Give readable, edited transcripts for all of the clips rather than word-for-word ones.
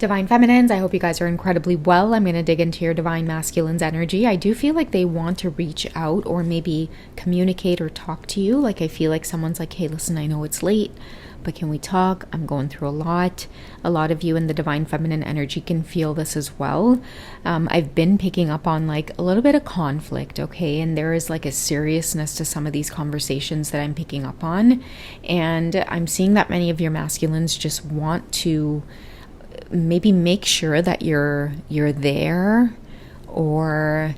Divine Feminines, I hope you guys are incredibly well. I'm going to dig into your Divine Masculines energy. I do feel like they want to reach out or maybe communicate or talk to you. Like I feel like someone's like, hey, listen, I know it's late, but can we talk? I'm going through a lot. A lot of you in the Divine Feminine energy can feel this as well. I've been picking up on like a little bit of conflict, okay? And there is like a seriousness to some of these conversations that I'm picking up on. And I'm seeing that many of your masculines just want to maybe make sure that you're there, or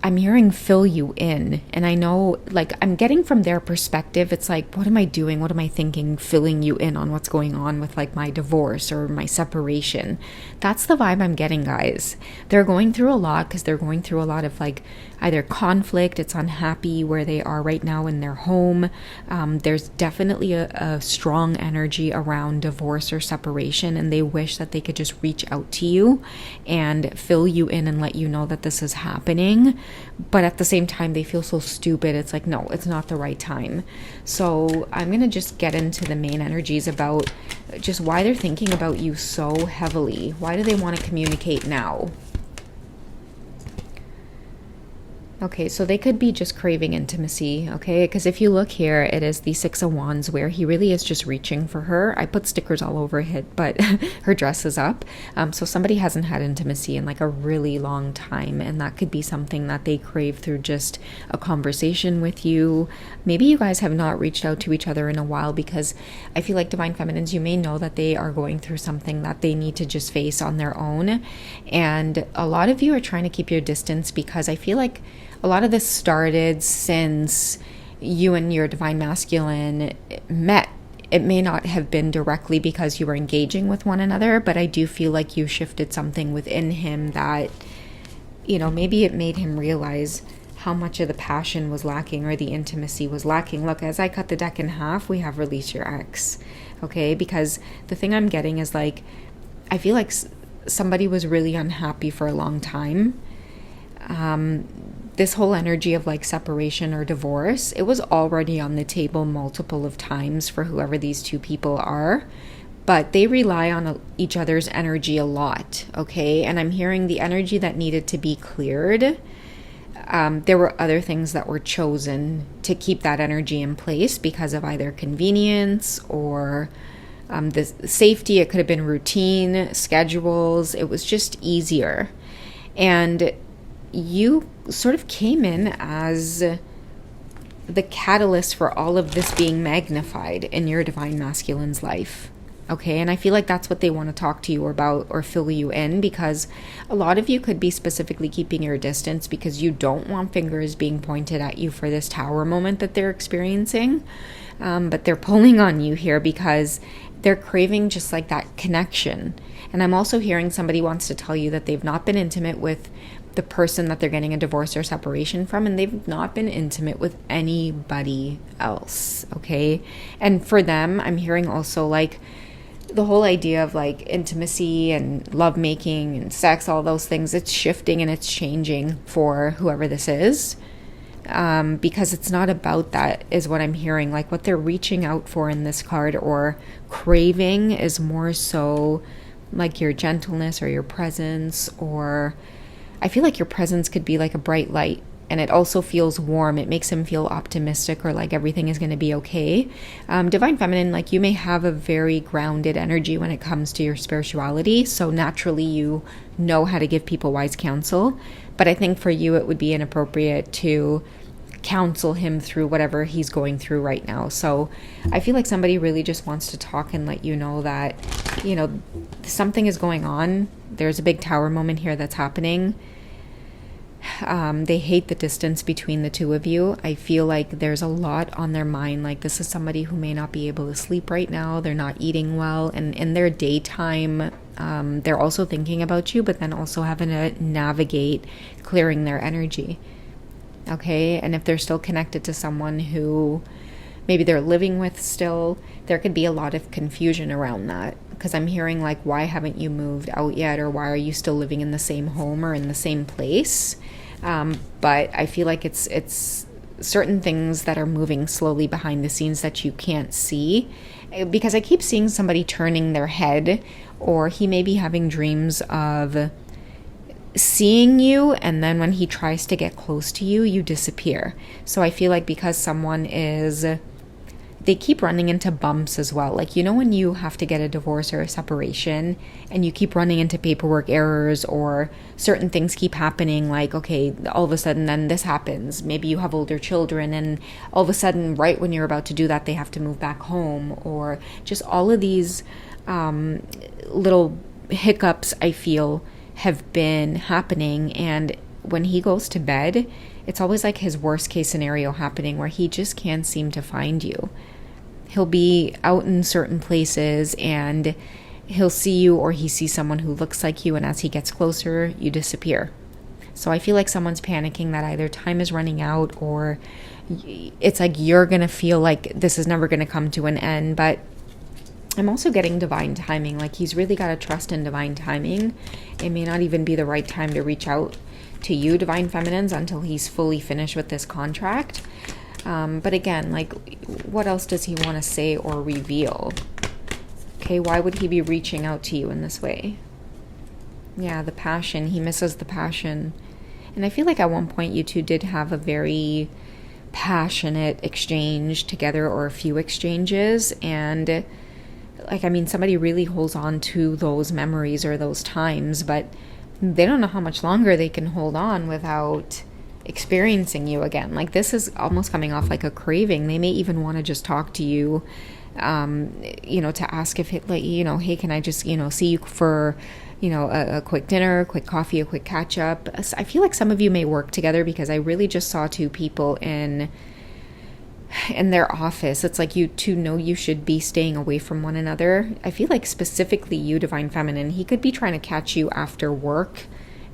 I'm hearing fill you in. And I know, like, I'm getting from their perspective, it's like, what am I doing? What am I thinking? Filling you in on what's going on with like my divorce or my separation. That's the vibe I'm getting, guys. They're going through a lot because they're going through a lot of like either conflict, it's unhappy where they are right now in their home. There's definitely a strong energy around divorce or separation, and they wish that they could just reach out to you and fill you in and let you know that this is happening. But at the same time, they feel so stupid. It's like, no, it's not the right time. So I'm going to just get into the main energies about just why they're thinking about you so heavily. Why do they want to communicate now? Okay, so they could be just craving intimacy, okay? Because if you look here, it is the Six of Wands where he really is just reaching for her. I put stickers all over it, but her dress is up. So somebody hasn't had intimacy in like a really long time, and that could be something that they crave through just a conversation with you. Maybe you guys have not reached out to each other in a while, because I feel like Divine Feminines, you may know that they are going through something that they need to just face on their own. And a lot of you are trying to keep your distance because I feel like a lot of this started since you and your Divine Masculine met. It may not have been directly because you were engaging with one another, but I do feel like you shifted something within him that, you know, maybe it made him realize how much of the passion was lacking or the intimacy was lacking. Look, as I cut the deck in half, we have release your ex, okay? Because the thing I'm getting is like, I feel like somebody was really unhappy for a long time. This whole energy of like separation or divorce, it was already on the table multiple of times for whoever these two people are, but they rely on each other's energy a lot, okay? And I'm hearing the energy that needed to be cleared. There were other things that were chosen to keep that energy in place because of either convenience or the safety. It could have been routine, schedules. It was just easier. And you sort of came in as the catalyst for all of this being magnified in your Divine Masculine's life. Okay, and I feel like that's what they want to talk to you about or fill you in, because a lot of you could be specifically keeping your distance because you don't want fingers being pointed at you for this tower moment that they're experiencing. But they're pulling on you here because they're craving just like that connection. And I'm also hearing somebody wants to tell you that they've not been intimate with the person that they're getting a divorce or separation from, and they've not been intimate with anybody else, okay? And for them, I'm hearing also like the whole idea of like intimacy and lovemaking and sex, all those things, it's shifting and it's changing for whoever this is, because it's not about that, is what I'm hearing. Like what they're reaching out for in this card or craving is more so like your gentleness or your presence, or I feel like your presence could be like a bright light, and it also feels warm. It makes him feel optimistic or like everything is going to be okay. Divine Feminine, like you may have a very grounded energy when it comes to your spirituality. So naturally you know how to give people wise counsel. But I think for you, it would be inappropriate to counsel him through whatever he's going through right now. So I feel like somebody really just wants to talk and let you know that, you know, something is going on. There's a big tower moment here that's happening. They hate the distance between the two of you. I feel like there's a lot on their mind. Like this is somebody who may not be able to sleep right now. They're not eating well. And in their daytime, they're also thinking about you, but then also having to navigate clearing their energy. Okay. And if they're still connected to someone who maybe they're living with still, there could be a lot of confusion around that. Because I'm hearing like, why haven't you moved out yet? Or why are you still living in the same home or in the same place? But I feel like it's certain things that are moving slowly behind the scenes that you can't see. Because I keep seeing somebody turning their head or he may be having dreams of seeing you, and then when he tries to get close to you, you disappear. So I feel like because they keep running into bumps as well. Like, when you have to get a divorce or a separation and you keep running into paperwork errors, or certain things keep happening, like, okay, all of a sudden then this happens. Maybe you have older children and all of a sudden right when you're about to do that, they have to move back home, or just all of these little hiccups, I feel, have been happening. And when he goes to bed, it's always like his worst case scenario happening, where he just can't seem to find you. He'll be out in certain places and he'll see you, or he sees someone who looks like you, and as he gets closer, you disappear. So I feel like someone's panicking that either time is running out, or it's like you're going to feel like this is never going to come to an end. But I'm also getting divine timing. Like, he's really got to trust in divine timing. It may not even be the right time to reach out to you, divine feminines, until he's fully finished with this contract. But again, like, what else does he want to say or reveal? Okay, why would he be reaching out to you in this way? Yeah, the passion. He misses the passion. And I feel like at one point you two did have a very passionate exchange together, or a few exchanges. And like, I mean, somebody really holds on to those memories or those times, but they don't know how much longer they can hold on without experiencing you again. Like, this is almost coming off like a craving. They may even want to just talk to you, to ask if it, like, hey, can I just, see you for, a quick dinner, a quick coffee, a quick catch up. I feel like some of you may work together, because I really just saw two people in their office. It's like you two know you should be staying away from one another. I feel like specifically you, divine feminine, he could be trying to catch you after work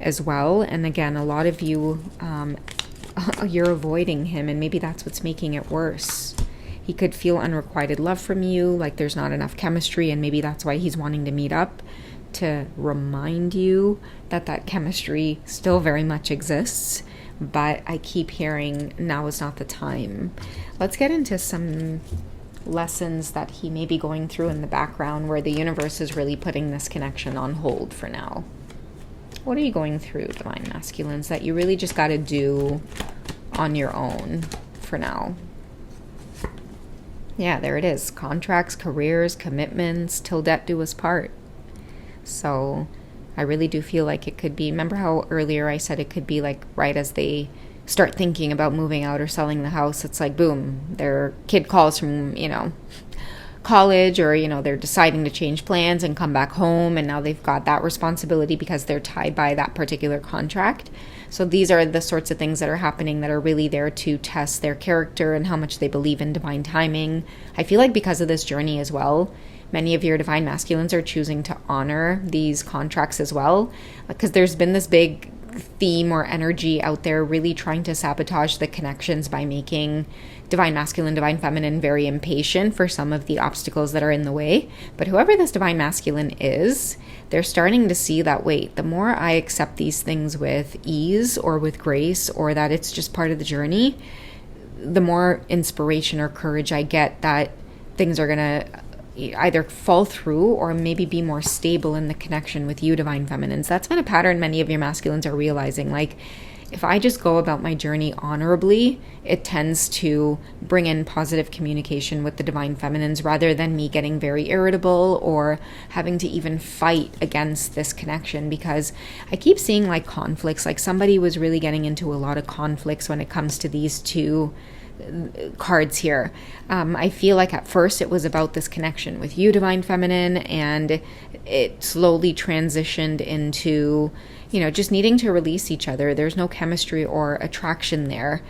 as well. And again, a lot of you, you're avoiding him, and maybe that's what's making it worse. He could feel unrequited love from you, like there's not enough chemistry, and maybe that's why he's wanting to meet up, to remind you that that chemistry still very much exists. But I keep hearing now is not the time. Let's get into some lessons that he may be going through in the background, where the universe is really putting this connection on hold for now. What are you going through, divine masculines, that you really just got to do on your own for now? Yeah, there it is. Contracts, careers, commitments, till death do us part. So I really do feel like it could be, remember how earlier I said it could be like right as they start thinking about moving out or selling the house, it's like, boom, their kid calls from, college, or, they're deciding to change plans and come back home, and now they've got that responsibility because they're tied by that particular contract. So these are the sorts of things that are happening that are really there to test their character and how much they believe in divine timing. I feel like because of this journey as well, many of your divine masculines are choosing to honor these contracts as well, because there's been this big theme or energy out there really trying to sabotage the connections by making divine masculine, divine feminine very impatient for some of the obstacles that are in the way. But whoever this divine masculine is, they're starting to see that, wait, the more I accept these things with ease or with grace, or that it's just part of the journey, the more inspiration or courage I get that things are going to either fall through or maybe be more stable in the connection with you, divine feminines. That's been a pattern many of your masculines are realizing. Like, if I just go about my journey honorably, it tends to bring in positive communication with the divine feminines, rather than me getting very irritable or having to even fight against this connection. Because I keep seeing like conflicts, like somebody was really getting into a lot of conflicts when it comes to these two cards here. I feel like at first it was about this connection with you, divine feminine, and it slowly transitioned into, just needing to release each other. There's no chemistry or attraction there.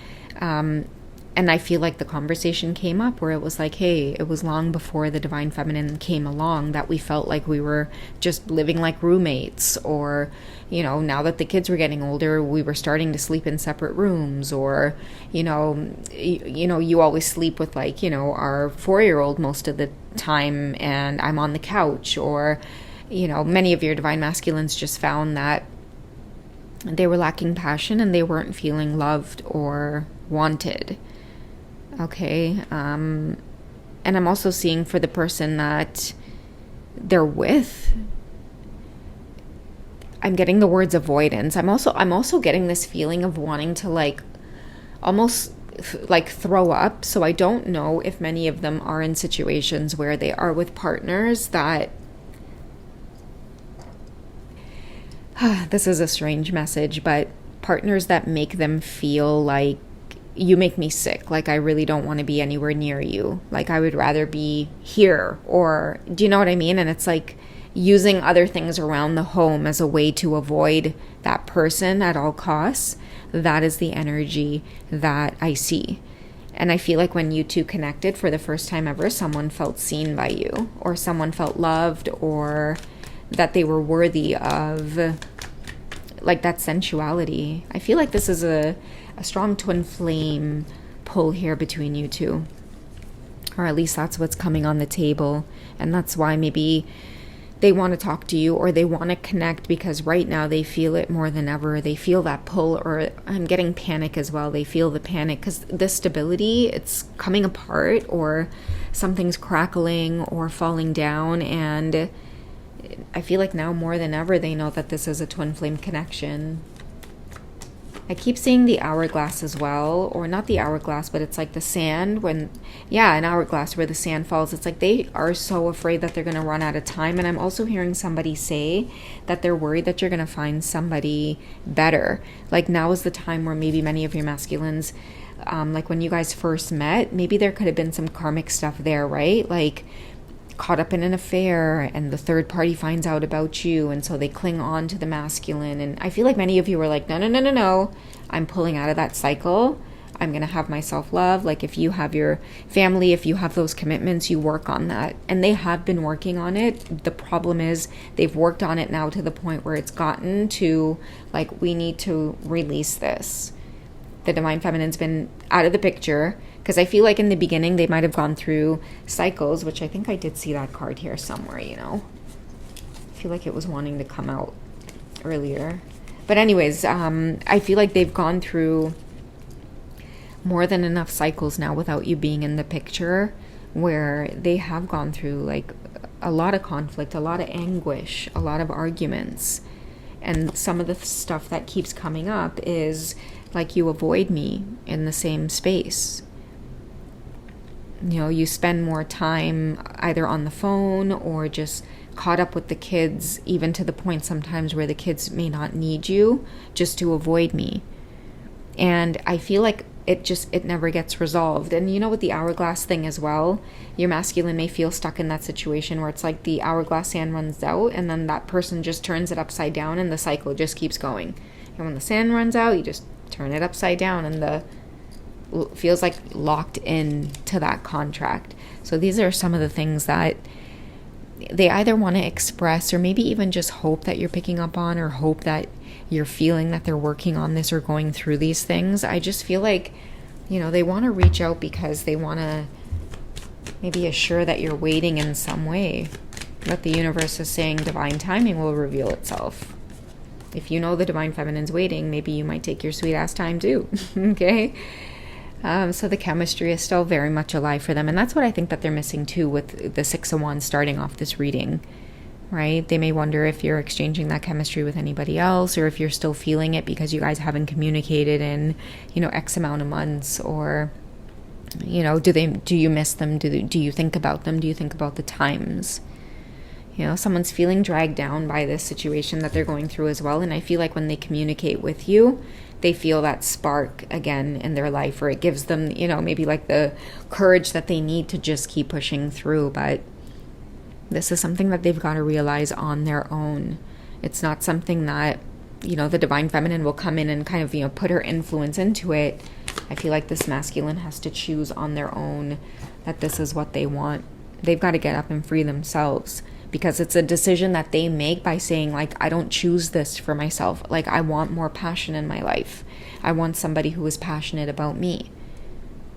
And I feel like the conversation came up where it was like, hey, it was long before the divine feminine came along that we felt like we were just living like roommates, or, now that the kids were getting older, we were starting to sleep in separate rooms, or, you always sleep with like, our 4-year-old most of the time, and I'm on the couch, or, many of your divine masculines just found that they were lacking passion and they weren't feeling loved or wanted. Okay. And I'm also seeing for the person that they're with, I'm getting the words avoidance. I'm also getting this feeling of wanting to like almost like throw up. So I don't know if many of them are in situations where they are with partners that this is a strange message, but partners that make them feel like you make me sick, like I really don't want to be anywhere near you, like I would rather be here, or do you know what I mean? And it's like using other things around the home as a way to avoid that person at all costs. That is the energy that I see. And I feel like when you two connected for the first time ever, someone felt seen by you, or someone felt loved, or that they were worthy of like that sensuality. I feel like this is a strong twin flame pull here between you two, or at least that's what's coming on the table. And that's why maybe they want to talk to you, or they want to connect, because right now they feel it more than ever. They feel that pull, or I'm getting panic as well. They feel the panic because the stability, it's coming apart, or something's crackling or falling down. And I feel like now more than ever they know that this is a twin flame connection. I keep seeing the hourglass as well, or not the hourglass, but it's like the sand when, yeah, an hourglass where the sand falls. It's like they are so afraid that they're going to run out of time. And I'm also hearing somebody say that they're worried that you're going to find somebody better. Like now is the time where maybe many of your masculines, like when you guys first met, maybe there could have been some karmic stuff there, right? Like caught up in an affair and the third party finds out about you, and so they cling on to the masculine. And I feel like many of you were like, no, I'm pulling out of that cycle. I'm going to have my self-love. Like if you have your family, if you have those commitments, you work on that. And they have been working on it. The problem is they've worked on it now to the point where it's gotten to like, we need to release this. The Divine Feminine's been out of the picture, because I feel like in the beginning they might have gone through cycles, which I think I did see that card here somewhere, you know. I feel like it was wanting to come out earlier. But anyways, I feel like they've gone through more than enough cycles now without you being in the picture, where they have gone through like a lot of conflict, a lot of anguish, a lot of arguments. And some of the stuff that keeps coming up is like, you avoid me in the same space. You know, you spend more time either on the phone or just caught up with the kids, even to the point sometimes where the kids may not need you, just to avoid me. And I feel like it never gets resolved. And you know, with the hourglass thing as well, your masculine may feel stuck in that situation where it's like the hourglass sand runs out and then that person just turns it upside down and the cycle just keeps going. And when the sand runs out, you just turn it upside down and the feels like locked in to that contract. So these are some of the things that they either want to express, or maybe even just hope that you're picking up on, or hope that you're feeling that they're working on this or going through these things. I just feel like, you know, they want to reach out because they want to maybe assure that you're waiting in some way. But the universe is saying divine timing will reveal itself. If you know the Divine Feminine's waiting, maybe you might take your sweet ass time too. Okay? So the chemistry is still very much alive for them. And that's what I think that they're missing too with the Six of Wands starting off this reading, right? They may wonder if you're exchanging that chemistry with anybody else, or if you're still feeling it because you guys haven't communicated in, you know, X amount of months, or, you know, do you miss them? Do you think about them? Do you think about the times? You know, someone's feeling dragged down by this situation that they're going through as well. And I feel like when they communicate with you, they feel that spark again in their life, or it gives them, you know, maybe like the courage that they need to just keep pushing through. But this is something that they've got to realize on their own. It's not something that, you know, the Divine Feminine will come in and kind of, you know, put her influence into it. I feel like this masculine has to choose on their own that this is what they want. They've got to get up and free themselves, because it's a decision that they make by saying, like, I don't choose this for myself. Like, I want more passion in my life. I want somebody who is passionate about me.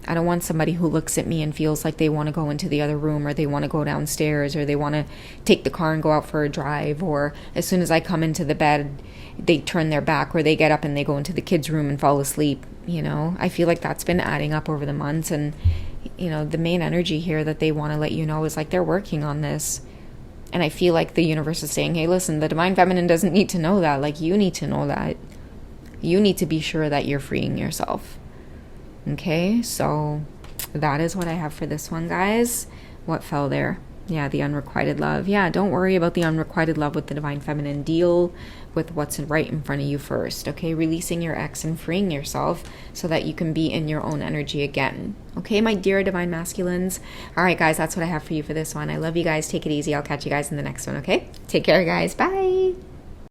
I don't want somebody who looks at me and feels like they want to go into the other room, or they want to go downstairs, or they want to take the car and go out for a drive, or as soon as I come into the bed, they turn their back, or they get up and they go into the kids' room and fall asleep. You know, I feel like that's been adding up over the months. And, you know, the main energy here that they want to let you know is like, they're working on this. And I feel like the universe is saying, hey, listen, the divine feminine doesn't need to know that. Like, you need to know that. You need to be sure that you're freeing yourself. Okay, so that is what I have for this one, guys. What fell there? Yeah, the unrequited love. Yeah, don't worry about the unrequited love with the divine feminine. Deal with what's right in front of you first, okay? Releasing your ex and freeing yourself so that you can be in your own energy again. Okay, my dear divine masculines? All right, guys, that's what I have for you for this one. I love you guys. Take it easy. I'll catch you guys in the next one, okay? Take care, guys. Bye.